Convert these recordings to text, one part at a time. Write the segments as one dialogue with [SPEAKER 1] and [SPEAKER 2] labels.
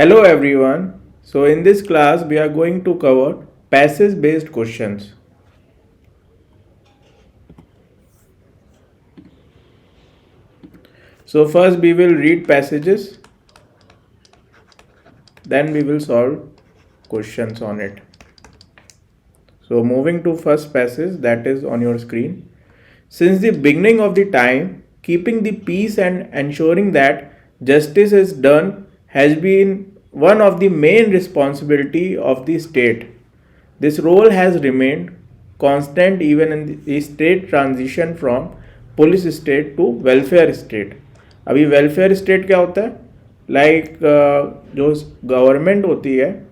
[SPEAKER 1] Hello everyone. So in this class we are going to cover passage based questions. So first we will read passages, then we will solve questions on it. So moving to first passage that is on your screen. Since the beginning of the time, keeping the peace and ensuring that justice is done has been one of the main responsibility of the state. This role has remained constant even in the state transition from police state to welfare state. अभी welfare state क्या होता है? Like जो government होती है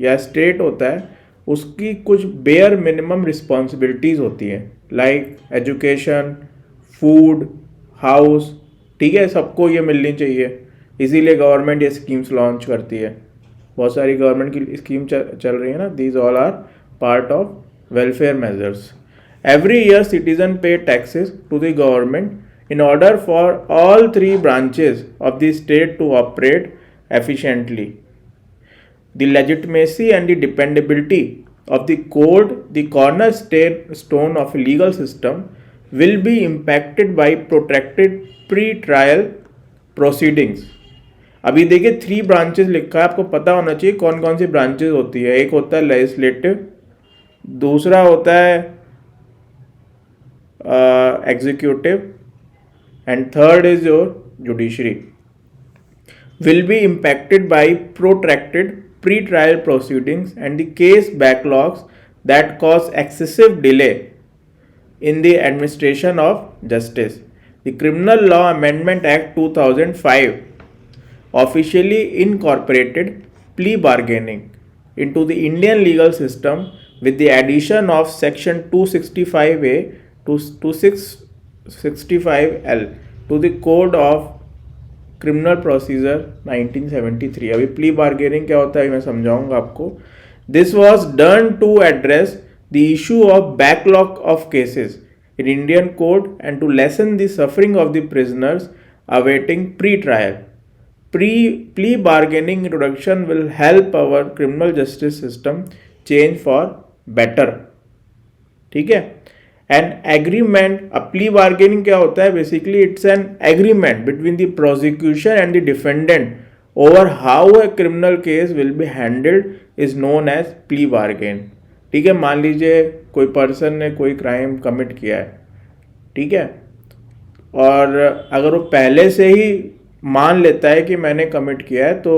[SPEAKER 1] या state होता है उसकी कुछ बेयर मिनिमम रिस्पॉन्सिबिलिटीज़ होती हैं, लाइक एजुकेशन, फूड, हाउस. ठीक है, सबको ये मिलनी चाहिए. इसीलिए गवर्नमेंट ये स्कीम्स लॉन्च करती है. बहुत सारी गवर्नमेंट की स्कीम चल रही है ना. These all are part of welfare measures. Every year citizens pay taxes to the government in order for all three branches of the state to operate efficiently. The legitimacy and the dependability of the court, the cornerstone of a legal system, will be impacted by protracted pre-trial proceedings. अभी देखिए 3 branches लिखा है, आपको पता होना चाहिए कौन कौन सी ब्रांचेस होती है. एक होता है लेजिस्लेटिव, दूसरा होता है executive and third is your judiciary. Will be impacted by protracted pre trial proceedings and the case backlogs that cause excessive delay in the administration of justice. The criminal law amendment act 2005 officially incorporated plea bargaining into the Indian legal system with the addition of section 265A to 265L to the Code of Criminal Procedure 1973. अभी plea bargaining क्या होता है मैं समझाऊंगा आपको. This was done to address the issue of backlog of cases in Indian court and to lessen the suffering of the prisoners awaiting pre-trial. Plea bargaining introduction will help our criminal justice system change for better. ठीक है. An agreement, अब plea bargaining क्या होता है? Basically it's an agreement between the prosecution and the defendant over how a criminal case will be handled is known as plea bargain. ठीक है, मान लीजिए कोई पर्सन ने कोई क्राइम कमिट किया है, ठीक है, और अगर वो पहले से ही मान लेता है कि मैंने कमिट किया है तो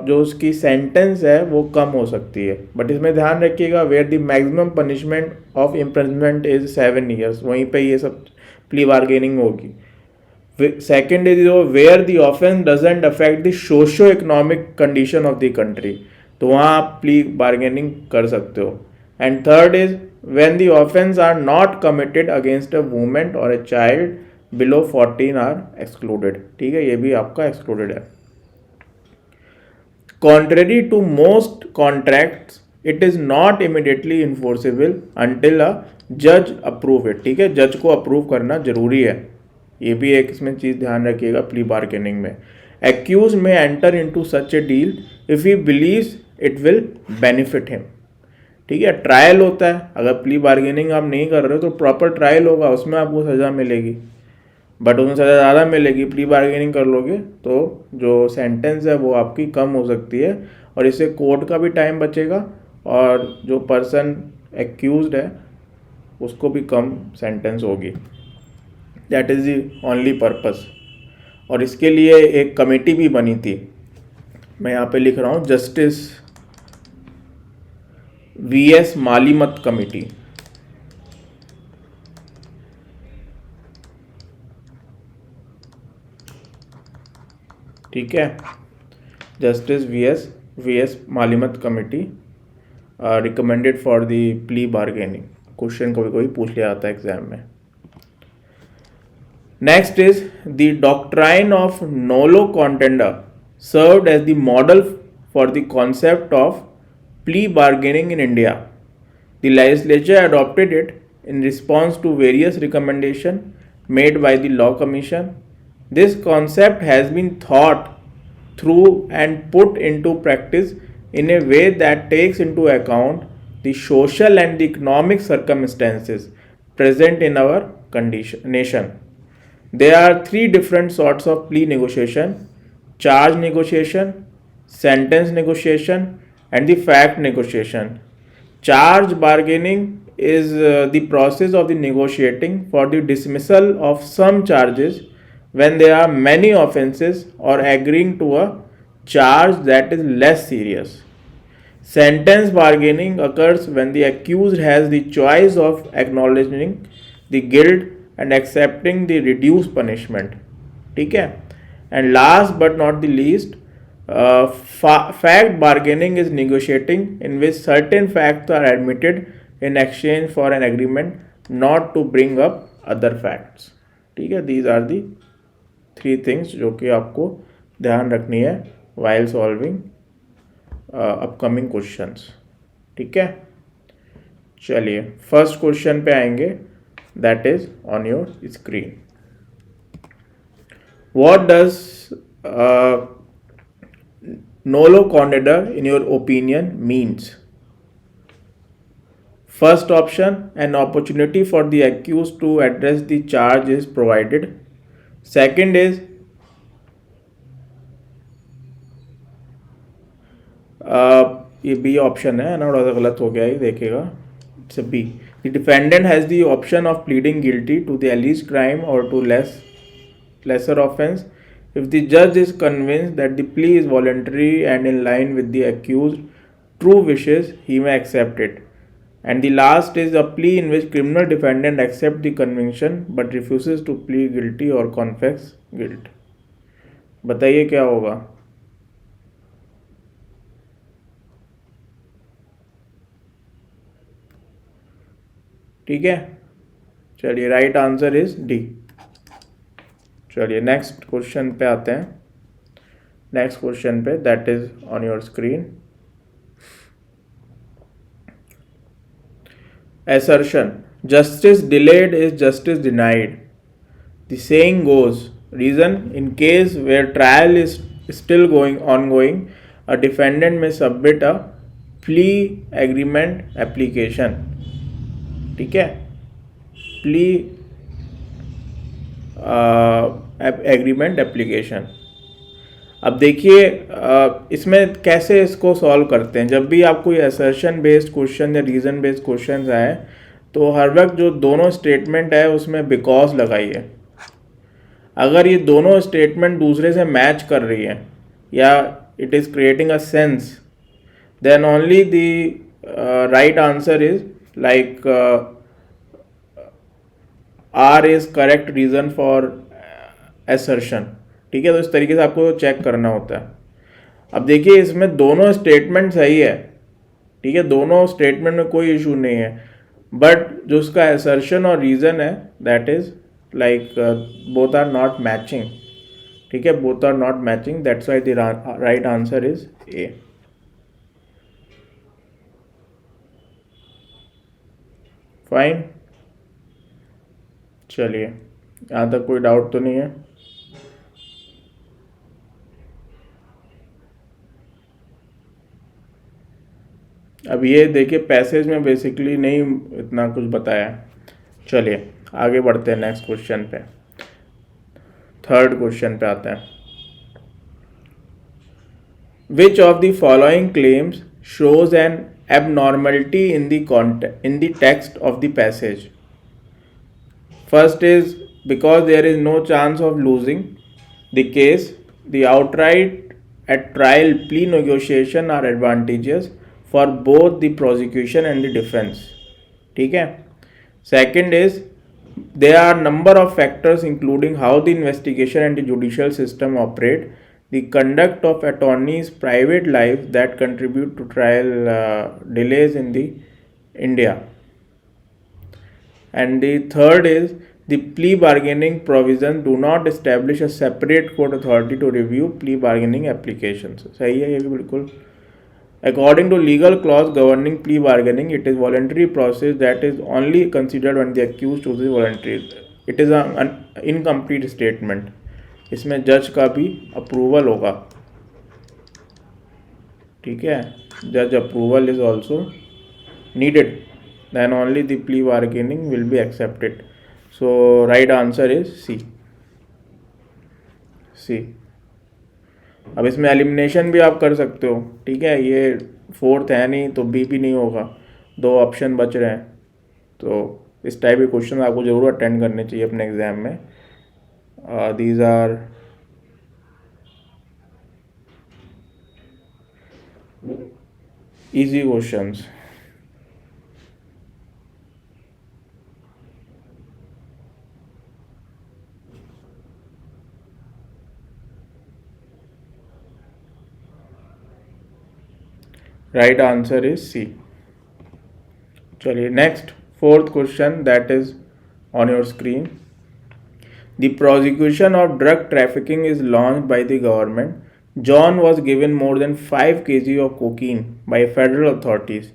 [SPEAKER 1] जो उसकी सेंटेंस है वो कम हो सकती है. बट इसमें ध्यान रखिएगा where the maximum punishment of imprisonment is 7 years, वहीं पे ये सब प्ली बार्गेनिंग होगी. Second is where the offence doesn't affect the socio economic condition of the country, तो वहाँ आप प्ली बार्गेनिंग कर सकते हो. And third is when the offence are not committed against a women और a child below 14 are excluded. ठीक है, ये भी आपका एक्सक्लूडेड है. Contrary to most contracts, it is not immediately enforceable until a judge approve it. ठीक है, जज को अप्रूव करना जरूरी है. ये भी एक इसमें चीज़ ध्यान रखिएगा प्ली बार्गेनिंग में. एक्यूज में enter into such A deal if he believes it will benefit him. ठीक है, ट्रायल होता है. अगर प्ली बार्गेनिंग आप नहीं कर रहे हो तो प्रॉपर ट्रायल होगा, उसमें आपको सज़ा मिलेगी, बट उसमें सज़ा ज़्यादा मिलेगी. प्ली बार्गेनिंग कर लोगे तो जो सेंटेंस है वो आपकी कम हो सकती है और इससे कोर्ट का भी टाइम बचेगा और जो पर्सन एक्यूज्ड है उसको भी कम सेंटेंस होगी. That is the only purpose. और इसके लिए एक कमेटी भी बनी थी, मैं यहाँ पे लिख रहा हूँ, जस्टिस VS मालीमत कमेटी. ठीक है, justice VS Malimath committee recommended for the plea bargaining. Question कभी कभी पूछ लिया जाता है एग्जाम में. Next is the doctrine of nolo contendere served as the model for the concept of plea bargaining in India. The legislature adopted it in response to various recommendations made by the Law Commission. This concept has been thought through and put into practice in a way that takes into account the social and the economic circumstances present in our nation. There are three different sorts of plea negotiation: charge negotiation, sentence negotiation, and the fact negotiation. Charge bargaining is the process of the negotiating for the dismissal of some charges when there are many offenses or agreeing to a charge that is less serious. Sentence bargaining occurs when the accused has the choice of acknowledging the guilt and accepting the reduced punishment. ठीक है. And last but not the least, fact bargaining is negotiating in which certain facts are admitted in exchange for an agreement not to bring up other facts. ठीक है. These are the three things जो कि आपको ध्यान रखनी है while solving upcoming questions. ठीक है. चलिए फर्स्ट क्वेश्चन पे आएंगे, that is on your screen. What does nolo contendere in your opinion means? First option, an opportunity for the accused to address the charge is provided. Second is ये B option है ना, थोड़ा गलत हो गया ये देखिएगा. It's B. The defendant has the option of pleading guilty to the alleged crime और to lesser offense if the judge is convinced that the plea is voluntary and in line with the accused true wishes, he may accept it. And the last is a plea in which criminal defendant accepts the conviction but refuses to plead guilty or confess guilt. बताइए क्या होगा? ठीक है. चलिए right answer is D. चलिए next question पे आते हैं. नेक्स्ट क्वेश्चन पे that is on your screen. Assertion: justice delayed is justice denied. The saying goes, reason: in case where trial is still ongoing, a defendant may submit a plea agreement application. ठीक है. Plea agreement application. अब देखिए इसमें कैसे इसको solve करते हैं. जब भी आपको ये असर्शन बेस्ड क्वेश्चन या रीज़न बेस्ड क्वेश्चन आए तो हर वक्त जो दोनों स्टेटमेंट है उसमें बिकॉज लगाइए. अगर ये दोनों स्टेटमेंट दूसरे से मैच कर रही है या it is creating a sense, then only the right answer is like R is correct reason for assertion. ठीक है. तो इस तरीके से आपको चेक करना होता है. अब देखिए इसमें दोनों स्टेटमेंट सही है. ठीक है. दोनों स्टेटमेंट में कोई इशू नहीं है, बट जो उसका assertion और रीज़न है that is like both are not matching. ठीक है. Both are not matching, that's why the right answer is A. Fine. चलिए यहाँ तक कोई डाउट तो नहीं है. अब ये देखिए पैसेज में बेसिकली नहीं इतना कुछ बताया. चलिए आगे बढ़ते हैं नेक्स्ट क्वेश्चन पे. थर्ड क्वेश्चन पे आते हैं. Which of the following claims shows an abnormality in the text of the passage? First is because there is no chance of losing the case, the outright at trial plea negotiation are advantageous for both the prosecution and the defense. ठीक है. Second is there are number of factors including how the investigation and the judicial system operate, the conduct of attorneys' private lives that contribute to trial delays in the India. And the third is the plea bargaining provisions do not establish a separate court authority to review plea bargaining applications. सही है ये भी बिल्कुल. According to legal clause governing plea bargaining, it is voluntary process that is only considered when the accused chooses voluntary. It is an incomplete statement. इसमें जज का भी approval होगा. ठीक है, जज approval is also needed, then only the plea bargaining will be accepted. So right answer is C. अब इसमें एलिमिनेशन भी आप कर सकते हो, ठीक है, ये फोर्थ है नहीं तो बी भी नहीं होगा, दो ऑप्शन बच रहे हैं। तो इस टाइप के क्वेश्चन आपको ज़रूर अटेंड करने चाहिए अपने एग्जाम में। These are easy questions. Right answer is C. चलिए next fourth question that is on your screen. The prosecution of drug trafficking is launched by the government. John was given more than 5 kg of cocaine by federal authorities.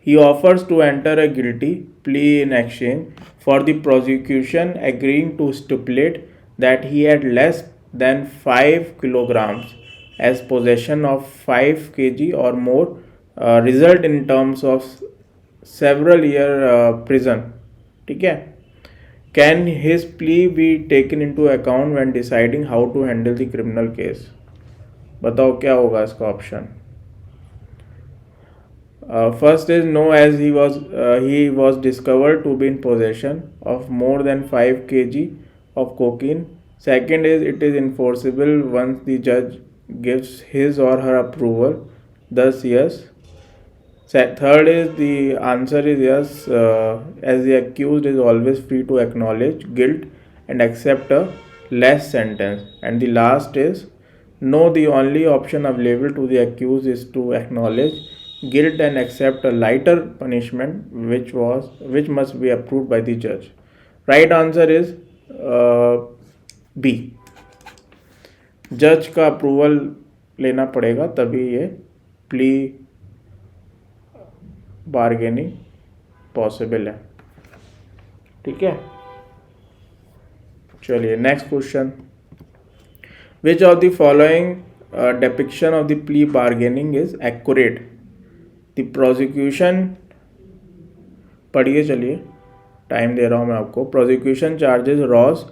[SPEAKER 1] He offers to enter a guilty plea in exchange for the prosecution agreeing to stipulate that he had less than 5 kilograms as possession of 5 kg or more result in terms of several year prison. ठीक है, can his plea be taken into account when deciding how to handle the criminal case? बताओ क्या होगा इसका option. First is no, as he was discovered to be in possession of more than 5 kg of cocaine. Second is it is enforceable once the judge gives his or her approval, thus yes. Third is the answer is yes, as the accused is always free to acknowledge guilt and accept a less sentence. And the last is no, the only option available to the accused is to acknowledge guilt and accept a lighter punishment which must be approved by the judge. Right answer is B. जज का approval लेना पड़ेगा तभी ये plea bargaining possible है, ठीक है। चलिए next question. Which of the following depiction of the plea bargaining is accurate? The prosecution, पढ़िए चलिए, टाइम दे रहा हूँ मैं आपको। Prosecution charges Ross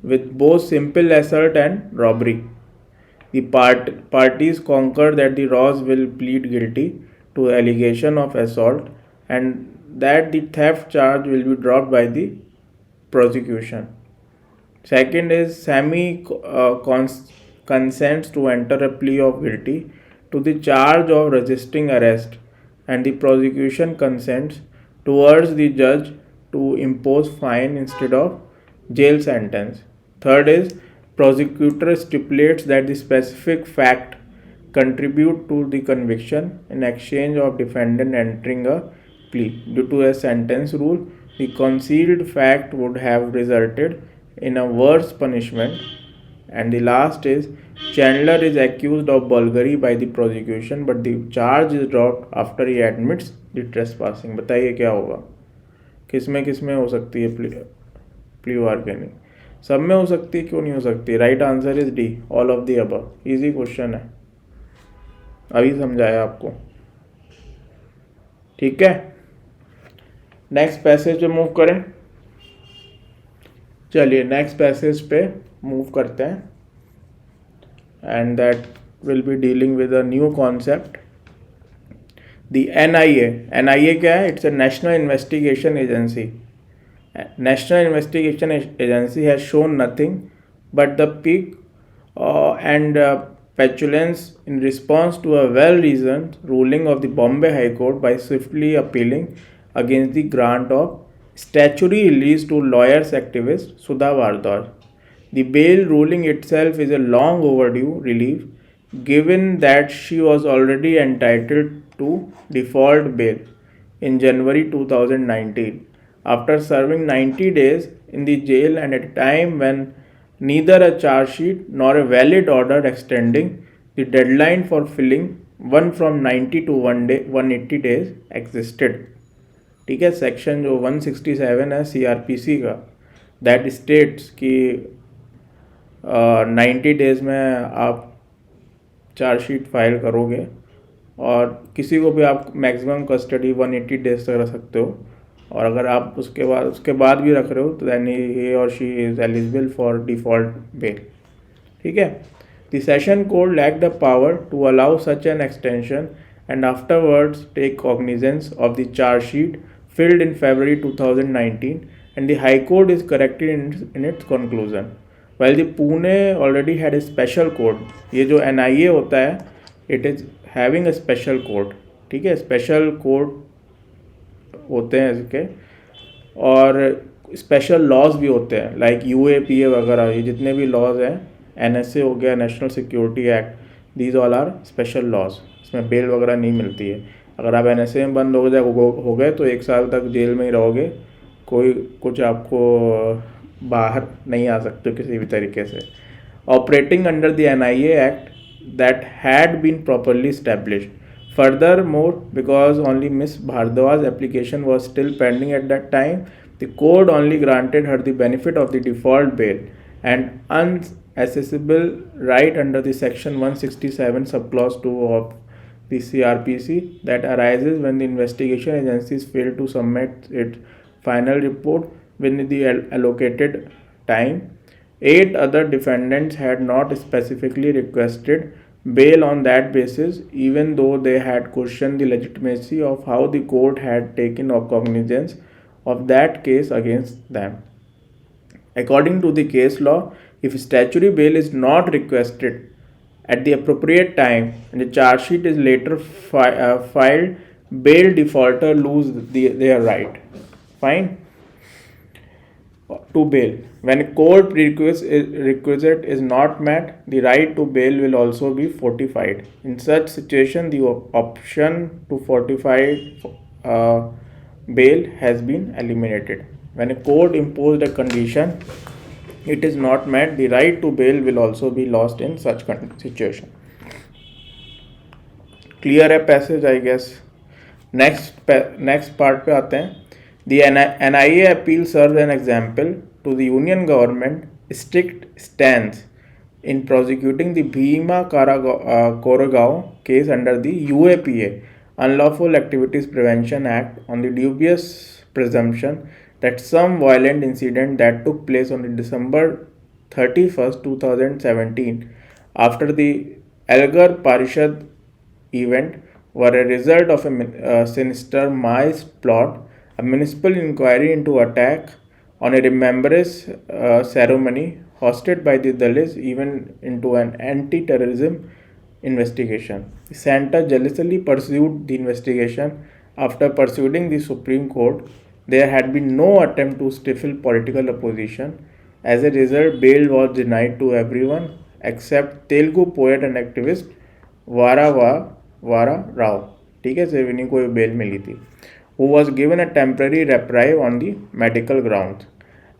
[SPEAKER 1] with both simple assault and robbery. The parties concur that the Ross will plead guilty to allegation of assault and that the theft charge will be dropped by the prosecution. Second is Sammy consents to enter a plea of guilty to the charge of resisting arrest and the prosecution consents to urge the judge to impose fine instead of jail sentence. Third is prosecutor stipulates that the specific fact contribute to the conviction in exchange of defendant entering a plea. Due to a sentence rule, the concealed fact would have resulted in a worse punishment. And the last is Chandler is accused of burglary by the prosecution but the charge is dropped after he admits the trespassing. बताइए क्या होगा, किसमें हो सकती है plea bargaining? सब में हो सकती है, क्यों नहीं हो सकती? Right answer is D, all of the above. Easy question है, अभी समझाया आपको, ठीक है। नेक्स्ट पैसेज पे मूव करें, चलिए नेक्स्ट पैसेज पे मूव करते हैं and that will be dealing with a new concept, the NIA क्या है? It's a national investigation agency. National Investigation Agency has shown nothing but the peak and petulance in response to a well-reasoned ruling of the Bombay High Court by swiftly appealing against the grant of statutory release to lawyers activist Sudha Bardwaj. The bail ruling itself is a long overdue relief given that she was already entitled to default bail in January 2019. After serving 90 days in the jail and at a time when neither a charge sheet nor a valid order extending the deadline for filling one from 90 to 180 days existed. ठीक है, section जो 167 है CRPC का, that states कि 90 days में आप chargesheet file करोगे और किसी को भी आप मैक्सिमम कस्टडी 180 डेज तक रख सकते हो, और अगर आप उसके बाद भी रख रहे हो तो दैन ही और she is eligible for default bail. ठीक है। The session court lack the power to allow such an extension and afterwards take cognizance of the chargesheet filled in February 2019, and the High Court is corrected in its conclusion. While the Pune already had a special court, ये जो NIA होता है, it is having a special court. ठीक है, special court होते हैं इसके, और स्पेशल लॉज भी होते हैं लाइक UAPA वगैरह, ये जितने भी लॉज हैं, NSA हो गया, national security act, these all are special laws. इसमें बेल वगैरह नहीं मिलती है। अगर आप NSA में बंद हो गए तो 1 साल तक जेल में ही रहोगे, कोई कुछ आपको बाहर नहीं आ सकते किसी भी तरीके से। Operating under the NIA act that had been properly established. Furthermore, because only Ms. Bhardwaj's application was still pending at that time, the court only granted her the benefit of the default bail, and unaccessible right under the section 167 subclause 2 of the CRPC that arises when the investigation agencies fail to submit its final report within the allocated time. 8 other defendants had not specifically requested bail on that basis, even though they had questioned the legitimacy of how the court had taken cognizance of that case against them. According to the case law, if statutory bail is not requested at the appropriate time and the charge sheet is later filed, bail defaulter lose their right. Fine. To bail. When a court requisite is not met, the right to bail will also be fortified. In such situation, the option to fortify bail has been eliminated. When a court imposed a condition, it is not met, the right to bail will also be lost in such situation. Clear है passage, I guess. Next part पे आते हैं. The NIA appeal serves an example to the Union government strict stance in prosecuting the Bhima Koregaon case under the UAPA, Unlawful Activities Prevention Act, on the dubious presumption that some violent incident that took place on December 31st, 2017 after the Algar Parishad event were a result of a sinister mice plot. A municipal inquiry into attack on a remembrance ceremony hosted by the Dalits even into an anti-terrorism investigation. The center jealously pursued the investigation. After pursuing the Supreme Court, there had been no attempt to stifle political opposition. As a result, bail was denied to everyone except Telugu poet and activist Vara Rao. ठीक है, सिर्फ इन्हीं को bell मिली थी, who was given a temporary reprieve on the medical grounds.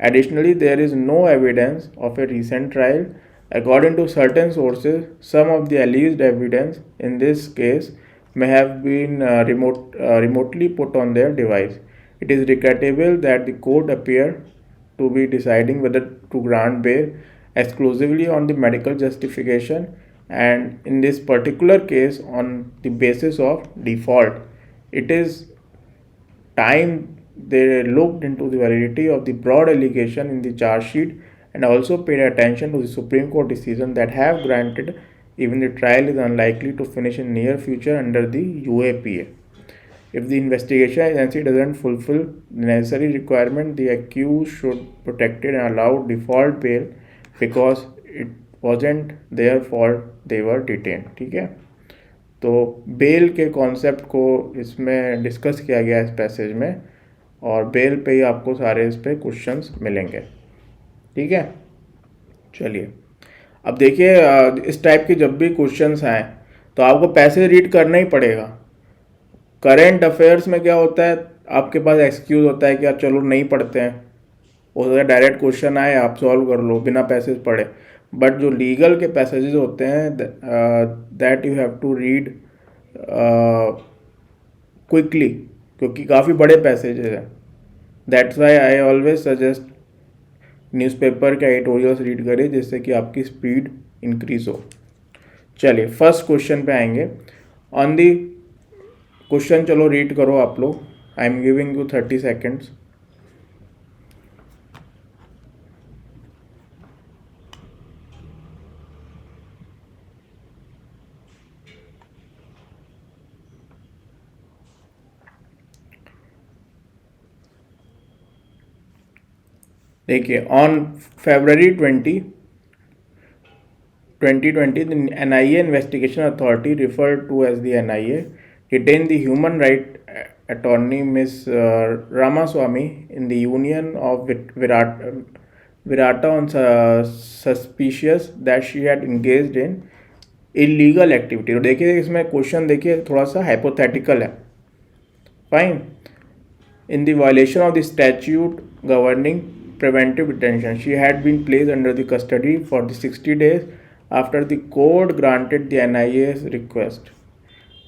[SPEAKER 1] Additionally, there is no evidence of a recent trial. According to certain sources, some of the alleged evidence in this case may have been remotely put on their device. It is regrettable that the court appeared to be deciding whether to grant bail exclusively on the medical justification, and in this particular case on the basis of default. It is time they looked into the validity of the broad allegation in the charge sheet and also paid attention to the Supreme Court decision that have granted even the trial is unlikely to finish in near future under the UAPA. If the investigation agency doesn't fulfill the necessary requirement, the accused should protect it and allow default bail because it wasn't their fault they were detained. ठीक है, तो bell के concept को इसमें discuss किया गया इस passage में, और बेल पे ही आपको सारे इस पे क्वेश्चंस मिलेंगे। ठीक है, चलिए अब देखिए, इस टाइप के जब भी क्वेश्चंस आए तो आपको पैसेज रीड करना ही पड़ेगा। करेंट अफेयर्स में क्या होता है, आपके पास एक्सक्यूज़ होता है कि आप चलो नहीं पढ़ते हैं, हो सकता है डायरेक्ट क्वेश्चन आए आप सॉल्व कर लो बिना पैसेज पढ़े। बट जो लीगल के पैसेजेस होते हैं that you have to read quickly, क्योंकि काफ़ी बड़े पैसेजेस हैं। That's why I always suggest newspaper के एडिटोरियल्स रीड करिए जिससे कि आपकी स्पीड इंक्रीज हो। चलिए फर्स्ट क्वेश्चन पे आएंगे। ऑन दी क्वेश्चन चलो रीड करो आप लोग. I am giving you 30 seconds. देखिए, on February 2020, the NIA Investigation Authority, referred to as the NIA, detained the human right attorney Ms. Ramaswamy in the union of Virata on suspicious that she had engaged in illegal activity. तो देखिए इसमें question देखिए थोड़ा सा hypothetical है. Fine. In the violation of the statute governing preventive detention, she had been placed under the custody for the 60 days after the court granted the NIA's request.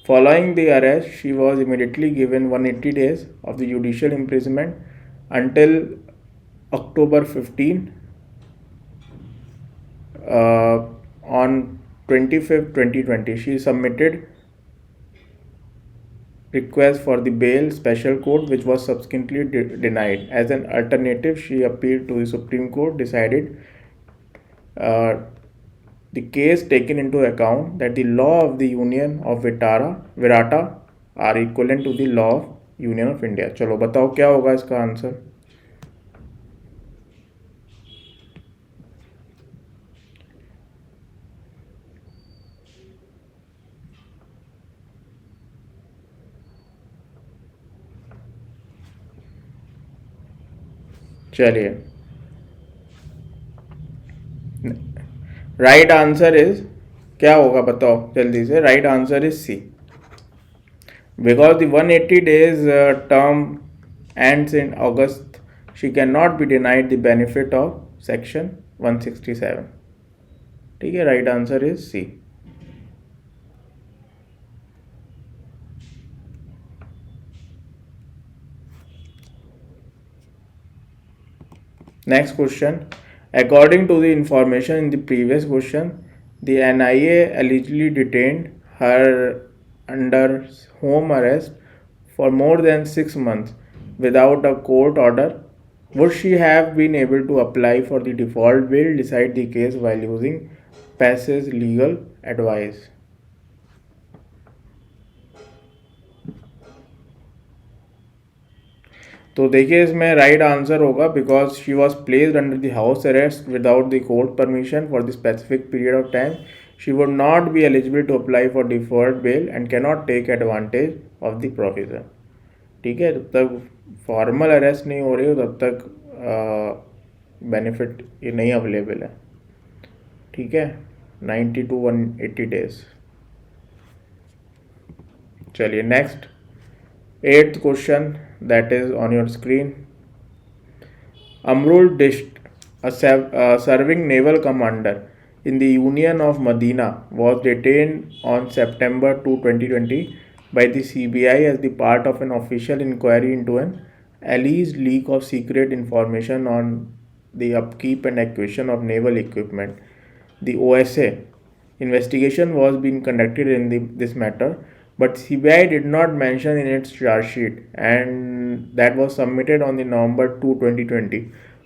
[SPEAKER 1] Following the arrest, she was immediately given 180 days of the judicial imprisonment until October 15. On 25th, 2020, she submitted request for the bail special court, which was subsequently denied. As an alternative, she appealed to the Supreme Court, decided the case taken into account that the law of the Union of Virata are equivalent to the law of Union of India. चलो बताओ क्या होगा इसका answer. चलिए, right answer is क्या होगा बताओ जल्दी से. Right answer is C. Because the 180 days term ends in August, she cannot be denied the benefit of section 167. ठीक है, right answer is C. Next question. According to the information in the previous question, the NIA allegedly detained her under home arrest for more than 6 months without a court order. Would she have been able to apply for the default bail, decide the case while using PAS's legal advice? तो देखिए इसमें right answer होगा because she was placed under the house arrest without the court permission for the specific period of time. She would not be eligible to apply for deferred bail and can not take advantage of the provision. ठीक है, जब तक formal arrest नहीं हो रही हो तब तक बेनिफिट ये नहीं अवेलेबल है. ठीक है, 90 to 180 डेज. चलिए next 8th question that is on your screen. Amrul Disht, a serving naval commander in the Union of Medina, was detained on September 2, 2020 by the CBI as the part of an official inquiry into an alleged leak of secret information on the upkeep and acquisition of naval equipment. The OSA investigation was being conducted in this matter, but CBI did not mention in its charge sheet, and that was submitted on the November 2, 2020,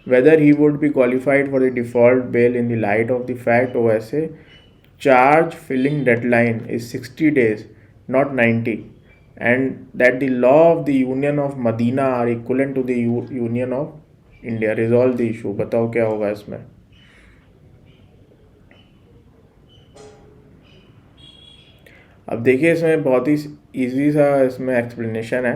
[SPEAKER 1] whether he would be qualified for the default bail in the light of the fact OSA charge filling deadline is 60 days, not 90, and that the law of the Union of Medina are equivalent to the Union of India. Resolve the issue. बताओ क्या होगा इसमें. अब देखिए इसमें बहुत ही easy सा इसमें एक्सप्लेनेशन है.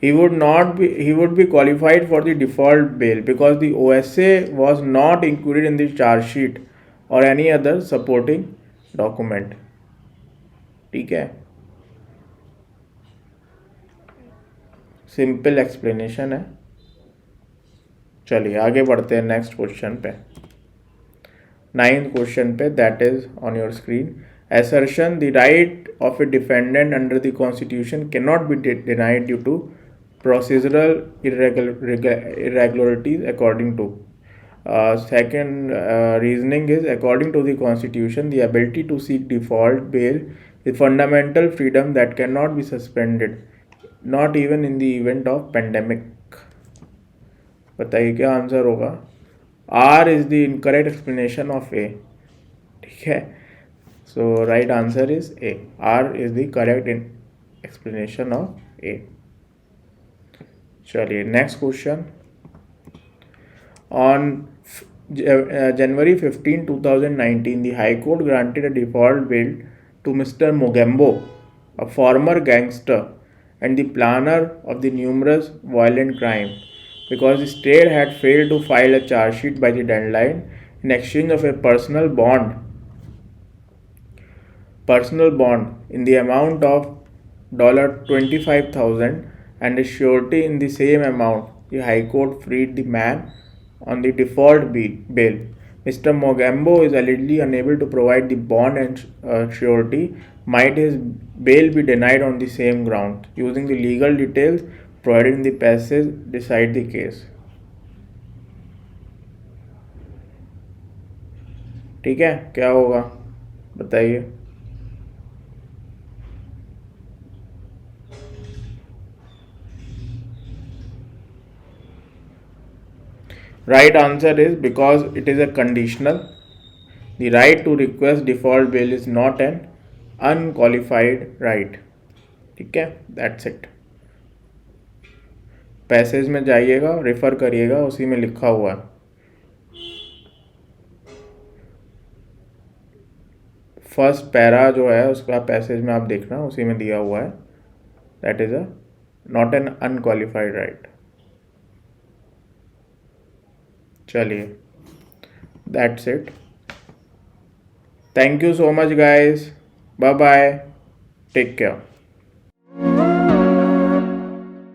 [SPEAKER 1] he would be qualified for the default bail because the OSA was not included in the charge sheet or any other supporting document. ठीक है, सिंपल एक्सप्लेनेशन है. चलिए आगे बढ़ते हैं नेक्स्ट क्वेश्चन पे. 9th क्वेश्चन पे, that is on your screen. Assertion the right of a defendant under the Constitution cannot be denied due to procedural irregularities according to. Second reasoning is, according to the Constitution, the ability to seek default bail the fundamental freedom that cannot be suspended not even in the event of pandemic. बताइए क्या answer होगा। R is the incorrect explanation of A. ठीक है, so right answer is A. R is the correct explanation of A. चलिए next question. On January 15, 2019, the High Court granted a default bail to Mr. Mogambo, a former gangster and the planner of the numerous violent crimes, because the state had failed to file a charge sheet by the deadline in exchange of a personal bond in the amount of $25,000 and a surety in the same amount. The High Court freed the man on the default bail. Mr. Mogambo is allegedly unable to provide the bond and surety. Might his bail be denied on the same ground? Using the legal details provided in the passage, decide the case. ठीक है, क्या होगा बताइए। Right answer is because it is a conditional. The right to request default bail is not an unqualified right. ठीक है, that's it. Passage में जाइएगा, refer करिएगा, उसी में लिखा हुआ है। फर्स्ट पैरा जो है उसका पैसेज में आप देखना, उसी में दिया हुआ है। That is a not an unqualified right. चलिए, that's it. Thank you so much guys, bye bye, take care.